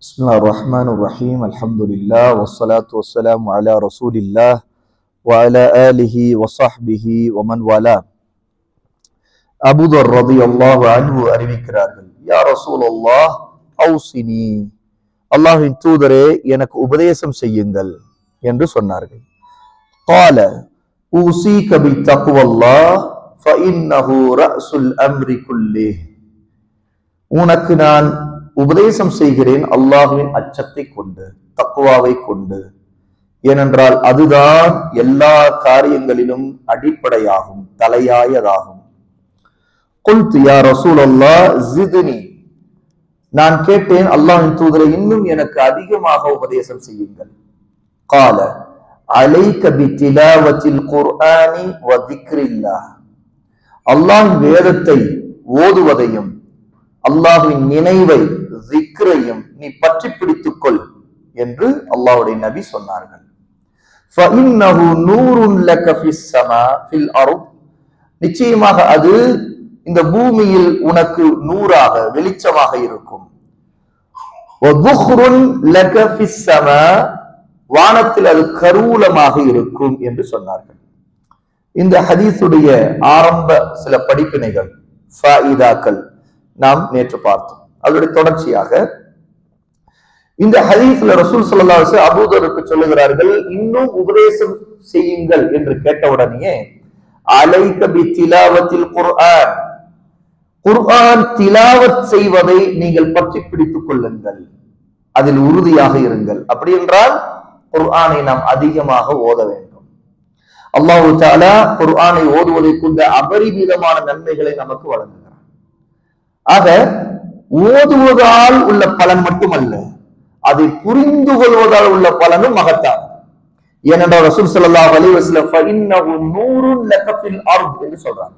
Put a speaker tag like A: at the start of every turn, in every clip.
A: بسم الله الرحمن الرحيم الحمد لله والصلاة والسلام على رسول الله وعلى آله وصحبه ومن والاه أبو ذر رضي الله عنه அறிவிக்கிறார்கள் யா ரசூலல்லாஹ் அவுசினி அல்லாஹ்வின் தூதரே எனக்கு உபதேசம் செய்யுங்கள் என்று சொன்னார்கள் قال أوصيك بتقوى الله فإنه رأس الأمر كله உனக்கு நான் உபதேசம் செய்கிறேன் அல்லாஹ்வின் அச்சத்தை கொண்டு தக்வாவை கொண்டு ஏனென்றால் அதுதான் எல்லா காரியங்களிலும் அடிப்படையாகும் தலையாயதாகும் குல்து யா ரசூலல்லாஹ் ஜித்னி நான் கேட்டேன் அல்லாஹ்வின் தூதரே இன்னும் எனக்கு அதிகமாக உபதேசம் செய்யுங்கள் قال عليك بتلاوة القرآن وذكر الله அல்லாஹ்வின் வேதத்தை ஓதுவதையும் அல்லாஹ்வின் நினைவை ذிக்ரையும் நீ பற்றி பிடித்துக்கொள் என்று அல்லாஹ்வுடைய நபி சொன்னார்கள் فإنه نور لك في السماء في الأرض நிச்சயமாக அது இந்த பூமியில் உனக்கு நூறாக வெளிச்சமாக இருக்கும் وذخر لك في السماء வானத்தில் அது கருவூலமாக இருக்கும் என்று சொன்னார்கள். இந்த ஹதீஸுடைய ஆரம்ப சில படிப்பினைகள் ஃபாயிதாக்கள் நாம் நேற்று பார்த்தோம். அதனுடைய தொடர்ச்சியாக இந்த ஹதீஸ்ல ரசூல் ஸல்லல்லாஹு அலைஹி வஸல்லம் அபூதருக்கு சொல்லுகிறார்கள் இன்னும் உபதேசம் செய்யுங்கள் என்று கேட்டவுடனே அலைக பி திலாவத்தில் குர்ஆன் குர்ஆன் திலாவத் செய்வதை நீங்கள் பற்றி பிடித்துக் கொள்ளுங்கள், அதில் உறுதியாக இருங்கள். அப்படி என்றால் குர்ஆனை நாம் அதிகமாக ஓத வேண்டும். அல்லாஹ் தஆலா குர்ஆனை ஓதுவதை கொண்ட அபரிமிதமான நன்மைகளை நமக்கு வழங்குகிறார். ஆக ஓதுவதால் உள்ள பலன் மட்டுமல்ல, அதை புரிந்து கொள்வதால் உள்ள பலனும் மகத்தான். ஏனென்றால் ரசூல் ஸல்லல்லாஹு அலைஹி வஸல்லம் ஃபஇன்னஹு நூருன் லக ஃபில் அர்த் என்று சொல்றாங்க.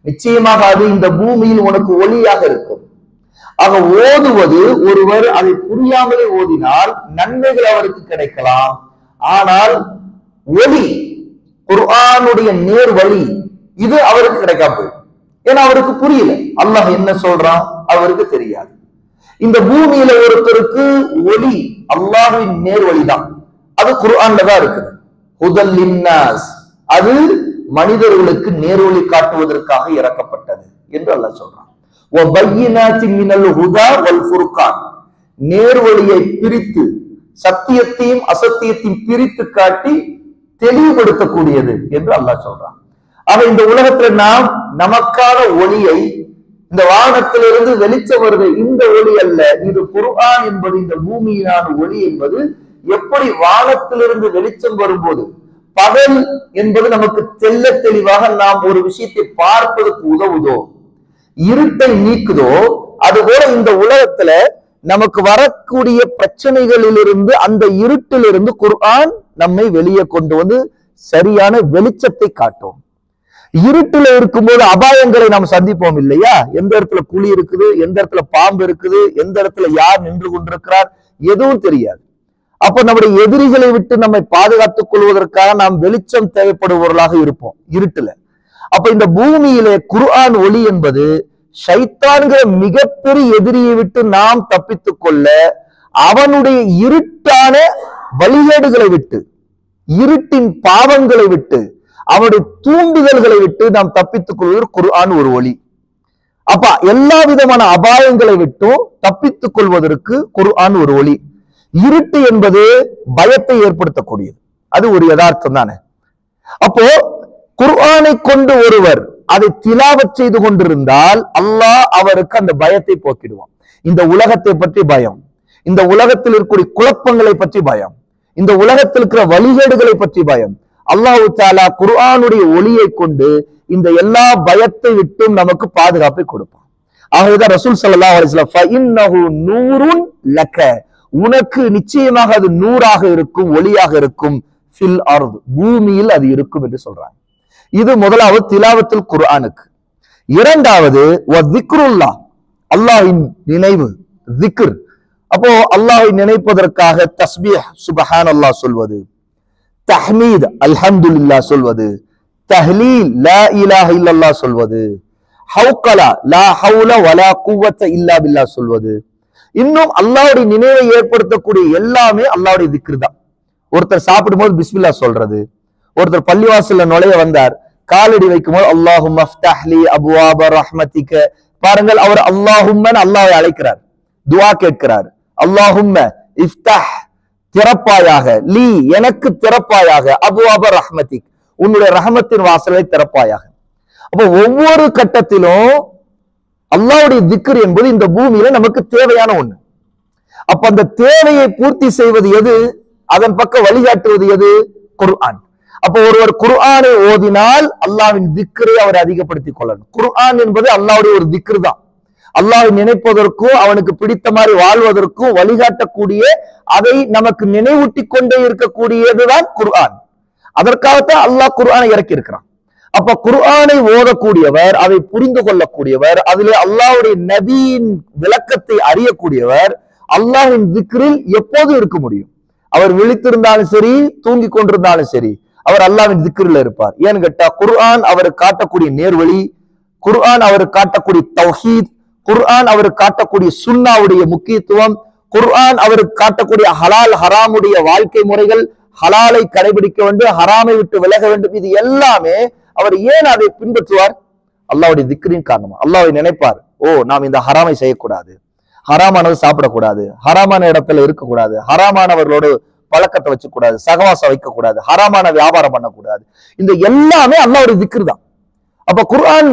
A: நிச்சயமாக அது இந்த பூமியில் உனக்கு ஒளியாக இருக்கும். ஆக ஓதுவது ஒருவர் அதை புரியாமலே ஓதினால் நன்மைகள் அவருக்கு கிடைக்கலாம். ஆனால் ஒளி குர்ஆனுடைய நேர் வழி இது அவருக்கு கிடைக்காம போயிடும். ஏன்னா அவருக்கு புரியல அல்லாஹ் என்ன சொல்றான் அவருக்கு தெரியாது. இந்த பூமியில ஒருத்தருக்கு ஒளி அல்லாஹ்வின் நேர் வழிதான், அது குர்ஆன்ல தான் இருக்குது. ஹுதல் லின்னாஸ் அது மனிதர்களுக்கு நேர்வழி காட்டுவதற்காக இறக்கப்பட்டது என்று அல்லாஹ் சொல்றான். வபையினாத்தின் மினல் ஹுதா வல் ஃபுர்கான் நேர்வழியை பிரித்து சத்தியத்தையும் அசத்தியத்தையும் பிரித்து காட்டி தெளிவுபடுத்தக்கூடியது என்று அல்லாஹ் சொல்றான். ஆக இந்த உலகத்துல நாம் நமக்கான ஒளியை இந்த வானத்திலிருந்து வெளிச்சம் வருது இந்த ஒளி அல்ல, இது குர்ஆன் என்பது இந்த பூமியிலான ஒளி என்பது எப்படி வானத்திலிருந்து வெளிச்சம் வரும்போது பகல் என்பது நமக்கு தெல்ல தெளிவாக நாம் ஒரு விஷயத்தை பார்ப்பதற்கு உதவுதோ இருட்டை நீக்குதோ அதுபோல இந்த உலகத்துல நமக்கு வரக்கூடிய பிரச்சனைகளிலிருந்து அந்த இருட்டிலிருந்து குர்ஆன் நம்மை வெளியே கொண்டு வந்து சரியான வெளிச்சத்தை காட்டும். இருட்டுல இருக்கும்போது அபாயங்களை நாம் சந்திப்போம் இல்லையா? எந்த இடத்துல புலி இருக்குது, எந்த இடத்துல பாம்பு இருக்குது, எந்த இடத்துல யார் நின்று கொண்டிருக்கிறார் எதுவும் தெரியாது. அப்ப நம்முடைய எதிரிகளை விட்டு நம்மை பாதுகாத்துக் கொள்வதற்காக நாம் வெளிச்சம் தேவைப்படுபவர்களாக இருப்போம் இருட்டுல. அப்ப இந்த பூமியிலே குர்ஆன் ஒளி என்பது ஷைத்தான்கிற மிகப்பெரிய எதிரியை விட்டு நாம் தப்பித்துக் கொள்ள அவனுடைய இருட்டான வழிகேடுகளை விட்டு இருட்டின் பாவங்களை விட்டு அவனுடைய தூண்டுதல்களை விட்டு நாம் தப்பித்துக் கொள்வது குர்ஆன் ஒரு ஒளி. அப்ப எல்லா விதமான அபாயங்களை விட்டும் தப்பித்துக் கொள்வதற்கு குர்ஆன் ஒரு ஒளி. இருட்டு என்பது பயத்தை ஏற்படுத்தக்கூடியது, அது ஒரு யதார்த்தம் தானே. அப்போ குர்ஆனை கொண்டு ஒருவர் அதை திலாவத் செய்து கொண்டிருந்தால் அல்லாஹ் அவருக்கு அந்த பயத்தை போக்கிடுவான். இந்த உலகத்தை பற்றி பயம், இந்த உலகத்தில் இருக்கக்கூடிய குழப்பங்களை பற்றி பயம், இந்த உலகத்தில் இருக்கிற வழிகேடுகளை பற்றி பயம், அல்லாஹ் தஆலா குர்ஆனுடைய ஒளியை கொண்டு இந்த எல்லா பயத்தை விட்டும் நமக்கு பாதுகாப்பை கொடுப்பான். ஆகவேதான் ரசூல் ஸல்லல்லாஹு அலைஹி வஸல்லம் ஃபஇன்னஹு நூருன் லக உனக்கு நிச்சயமாக அது நூறாக இருக்கும், ஒளியாக இருக்கும், ஃபில் அர்த் பூமியில் அது இருக்கும் என்று சொல்றாங்க. இது முதலாவது திலாவத்துல் குர்ஆனுக்கு. இரண்டாவது வذிக்ருல்லாஹ் அல்லாஹ்வின் நினைவு ذிக்ர். அப்போ அல்லாஹ்வை நினைப்பதற்காக தஸ்பீஹ் சுப்ஹானல்லாஹ் சொல்வது, தஹ்மீத் அல்ஹம்துலில்லாஹ் சொல்வது, தஹ்லீல் லா இலாஹ இல்லல்லாஹ் சொல்வது, ஹவ்கலா லா ஹவ்ல வலா குவத்த இல்லா பில்லாஹ் சொல்வது, இன்னும் அல்லாஹ்வுடைய நினைவை ஏற்படுத்தக்கூடிய எல்லாமே அல்லாஹ்வுடைய திக்ர் தான். ஒருத்தர் சாப்பிடும்போது பிஸ்மில்லா சொல்றது, ஒருத்தர் பள்ளிவாசல்ல நுழைய வந்தார், காலடி வைக்கும்போது அல்லாஹும்ம ஃப்தஹ்லி அப்வாப ரஹ்மதிக, பாருங்கள் அவர் அல்லாஹும்மன் அல்லாஹ்வை அழைக்கிறார், துஆ கேட்கிறார். அல்லாஹும்ம இஃப்தஹ் திறப்பாயாக, லீ எனக்கு திறப்பாயாக, அப்வாப ரஹ்மதிக் உன்னுடைய ரஹமத்தின் வாசலை திறப்பாயாக. அப்போ ஒவ்வொரு கட்டத்திலும் அல்லாஹ்வுடைய திக்ர் என்பது இந்த பூமியில நமக்கு தேவையான ஒண்ணு. அப்ப அந்த தேவையை பூர்த்தி செய்வது எது, அதன் பக்கம் வழிகாட்டுவது எது, குர்ஆன். அப்போ ஒருவர் குர்ஆனை ஓதினால் அல்லாஹ்வின் திக்ரை அவர் அதிகப்படுத்திக் கொள்ளணும். குர்ஆன் என்பது அல்லாஹ்வுடைய ஒரு திக்ர் தான். அல்லாஹ்வை நினைப்பதற்கும் அவனுக்கு பிடித்த மாதிரி வாழ்வதற்கும் வழிகாட்டக்கூடிய, அதை நமக்கு நினைவூட்டி கொண்டே இருக்கக்கூடியதுதான் குர்ஆன். அதற்காகத்தான் அல்லாஹ் குர்ஆனை இறக்கி இருக்கிறான். அப்ப குர்ஆனை ஓதக்கூடியவர், அதை புரிந்து கொள்ளக்கூடியவர், அதிலே அல்லாஹ்வுடைய நபியின் விளக்கத்தை அறியக்கூடியவர் அல்லாஹ்வின் திக்ரில் எப்போதும் இருக்க முடியும். அவர் விழித்திருந்தாலும் சரி, தூங்கி கொண்டிருந்தாலும் சரி, அவர் அல்லாஹ்வின் திக்ரில் இருப்பார். ஏன்னு கேட்டா குர்ஆன் அவருக்கு காட்டக்கூடிய நேர்வழி, குர்ஆன் அவருக்கு காட்டக்கூடிய தௌஹீத், குர்ஆன் அவருக்கு காட்டக்கூடிய சுன்னாவுடைய முக்கியத்துவம், குர்ஆன் அவருக்கு காட்டக்கூடிய ஹலால் ஹராமுடைய வாழ்க்கை முறைகள், ஹலாலை கடைபிடிக்க வேண்டும், ஹராமை விட்டு விலக வேண்டும், இது எல்லாமே அவர் ஏன் அதை பின்பற்றுவார், அல்லாஹ்வுடைய திக்ரின் காரணமா. அல்லாஹ்வை நினைப்பார், ஓ நாம் இந்த ஹராமை செய்யக்கூடாது, ஹராமானது சாப்பிடக்கூடாது, ஹராமான இடத்துல இருக்கக்கூடாது, ஹராமானவர்களோடு பழக்கத்தை வச்சுக்கூடாது, சகவாசம் வைக்கக்கூடாது, ஹராமான வியாபாரம் பண்ணக்கூடாது, இந்த எல்லாமே அல்லாஹ்வுடைய திக்ர் தான். அப்ப குர்ஆன்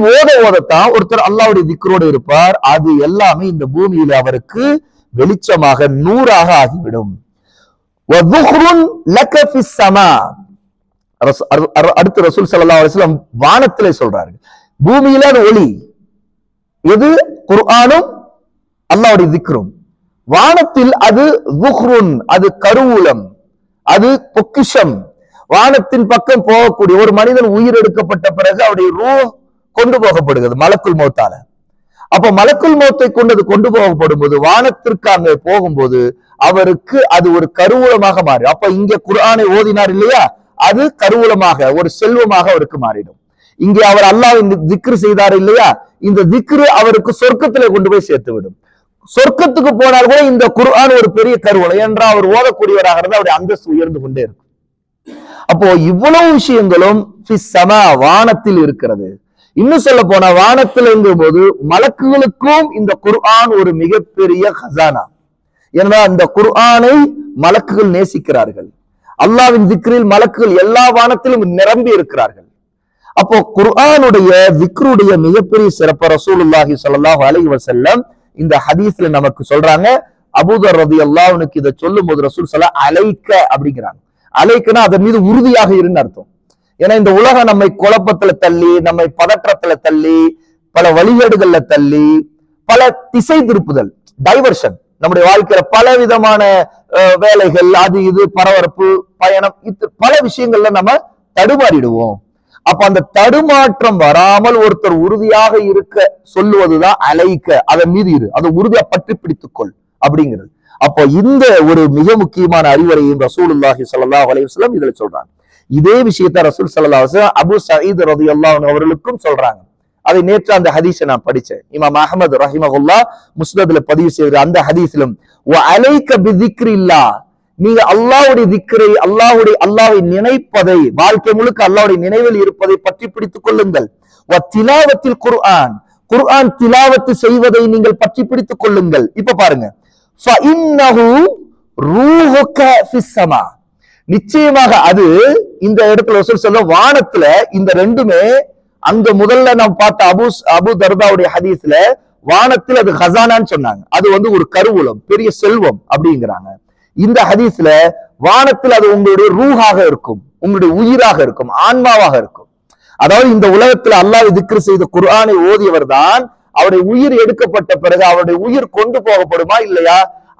A: ஓதத்தான் ஒருத்தர் அல்லாஹ்வுடைய திக்ரோடு இருப்பார். அது எல்லாமே இந்த பூமியில அவருக்கு வெளிச்சமாக நூறாக ஆகிவிடும். அடுத்து ரசூல் ஸல்லல்லாஹு அலைஹி வஸல்லம் வானத்திலே சொல்றாரு, பூமியில அது ஒளி எது, குர்ஆனும் அல்லாஹ்வுடைய திக்ரும். வானத்தில் அது ஸுஹ்ருன், அது கருவூலம், அது பொக்கிஷம். வானத்தின் பக்கம் போகக்கூடிய ஒரு மனிதன் உயிர் எடுக்கப்பட்ட பிறகு அவருடைய ரூஹ் கொண்டு போகப்படுகிறது மலக்குல் மௌத்தால. அப்ப மலக்குல் மௌத்தை கொண்டு போகப்படும் போது வானத்திற்கு அங்கே போகும்போது அவருக்கு அது ஒரு கருவூலமாக மாறும். அப்ப இங்க குர்ஆனை ஓதினார் இல்லையா, அது கருவூலமாக ஒரு செல்வமாக அவருக்கு மாறிடும். இங்கே அவர் அல்லாஹ்வின் திக்ர் செய்தார் இல்லையா, இந்த திக்ரு அவருக்கு சொர்க்கத்திலே கொண்டு போய் சேர்த்து விடும். சொர்க்கத்துக்கு போனால் கூட இந்த குர்ஆன் ஒரு பெரிய கருவூலம் என்றால் அவர் ஓதக்கூடியவராக இருந்தால் அவருடைய அந்தஸ்து உயர்ந்து கொண்டே இருக்கும். அப்போ இவ்வளவு விஷயங்களும் வானத்தில் இருக்கிறது. இன்னும் சொல்ல போனா வானத்தில் இருக்கும் போது மலக்குகளுக்கும் இந்த குர்ஆன் ஒரு மிகப்பெரிய ஹசானா. ஏன்னா இந்த குர்ஆனை மலக்குகள் நேசிக்கிறார்கள். அல்லாஹ்வின் திக்ரில் மலக்குகள் எல்லா வானத்திலும் நிரம்பி இருக்கிறார்கள். அப்போ குர்ஆனுடைய திக்ருடைய மிகப்பெரிய சிறப்பு ரசூலுல்லாஹி ஸல்லல்லாஹு அலைஹி வஸல்லம் இந்த ஹதீஸ்ல நமக்கு சொல்றாங்க. அபூதர் ரலியல்லாஹு அன்ஹு இதை சொல்லும் போது ரசூல் ஸல்லல்லாஹு அலைக்க அப்படிங்கிறாங்க. அலைக்குன்னா அதன் மீது உறுதியாக இருன்னு அர்த்தம். ஏன்னா இந்த உலகம் நம்மை குழப்பத்துல தள்ளி, நம்மை பதற்றத்துல தள்ளி, பல வழிகேடுகள்ல தள்ளி, பல திசை திருப்புதல், டைவர்ஷன், நம்முடைய வாழ்க்கையில பல விதமான வேலைகள், அது இது பரபரப்பு, பயணம், பல விஷயங்கள்ல நம்ம தடுமாறிடுவோம். அப்ப அந்த தடுமாற்றம் வராமல் ஒருத்தர் உறுதியாக இருக்க சொல்லுவதுதான் அலைக்க, அதன் மீது இரு, அதை உறுதியா பற்றி பிடித்துக்கொள் அப்படிங்கிறது. அப்போ இந்த ஒரு மிக முக்கியமான அறிவுரையும் ரசூலுல்லாஹி ஸல்லல்லாஹு அலைஹி வஸல்லம் இதுல சொல்றாங்க. இதே விஷயத்தை ரசூல் ஸல்லல்லாஹு அலைஹி வஸல்லம் அபூ சயீத் ரலியல்லாஹு அன்ஹு அவர்களுக்கும் சொல்றாங்க. அதை நேற்று அந்த ஹதீஸை நான் படிச்சேன். இமாம் அஹ்மத் ரஹிமஹுல்லாஹ் முஸ்னதுல பதிவு செய்கிற அந்த ஹதீஸிலும் வ அலைக பிதிக்ரில்லாஹ், நீங்க அல்லாஹ்வுடைய திக்ரை, அல்லாஹ்வை நினைப்பதை, வாழ்க்கை முழுக்க அல்லாஹ்வுடைய நினைவில் இருப்பதை பற்றி பிடித்துக் கொள்ளுங்கள். வ திலாவத்தில் குர்ஆன், குர்ஆன் திலாவத்து செய்வதை நீங்கள் பற்றி பிடித்துக் கொள்ளுங்கள். இப்ப பாருங்க, ஃபஇன்னஹு ரூஹுக ஃபிஸ்ஸமா, நிச்சயமாக அது இந்த இடத்துல ரசூல் ஸல்லல்லாஹு வானத்துல இந்த ரெண்டுமே, அங்க முதல்ல நாம் பார்த்த அபூ தர்தாவுடைய ஹதீஸ்ல வானத்தில் அது ஹசானான்னு சொன்னாங்க, அது ஒரு கருவூலம், பெரிய செல்வம் அப்படிங்கிறாங்க. இந்த ஹதீஸ்ல வானத்தில் அது உங்களுடைய ரூஹாக இருக்கும், உங்களுடைய உயிராக இருக்கும், ஆன்மாவாக இருக்கும். அதாவது இந்த உலகத்துல அல்லாஹ் திக்ர் செய்த குர்ஆனை ஓதியவர் தான் அவருடைய உயிர் எடுக்கப்பட்ட பிறகு அவருடைய உயிர் கொண்டு போகப்படுமா இல்லையா,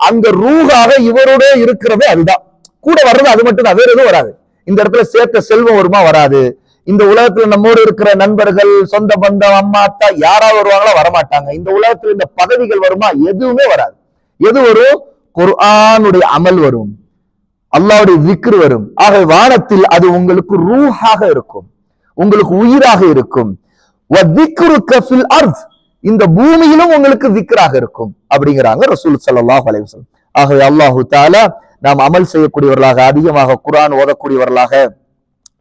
A: அங்க ரூஹாக இவரோட இருக்கிறது, அதுதான் கூட வர்றது, அது மட்டும் தான், வேற எதுவும் வராது. இந்த இடத்துல சேர்த்த செல்வம் வருமா, வராது. இந்த உலகத்துல நம்மோடு இருக்கிற நண்பர்கள், சொந்த பந்தம், அம்மா அத்தா யாராவது வருவாங்களா, வரமாட்டாங்க. இந்த உலகத்துல இந்த பதவிகள் வருமா, எதுவுமே வராது. எது வரும், குர்ஆனுடைய அமல் வரும், அல்லாஹ்வுடைய திக்ர் வரும். ஆக வானத்தில் அது உங்களுக்கு ரூஹாக இருக்கும், உங்களுக்கு உயிராக இருக்கும். வ திக்ருக ஃபில் அர்த், இந்த பூமியிலும் உங்களுக்கு திக்ராக இருக்கும் அப்படிங்கிறாங்க ரசூல் ஸல்லல்லாஹு அலைஹி வஸல்லம். ஆகவே அல்லாஹு தஆலா நாம் அமல் செய்யக்கூடியவர்களாக, அதிகமாக குர்ஆன் ஓதக்கூடியவர்களாக,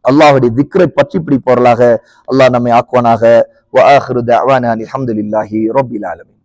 A: அல்லாஹ்வுடைய திக்ரை பற்றி பிடிப்பவர்களாக அல்லாஹ் நம்மை ஆக்குவானாக. வ ஆகிரு தஅவானா அல்ஹம்துலில்லாஹி ரப்பில் ஆலமீன்.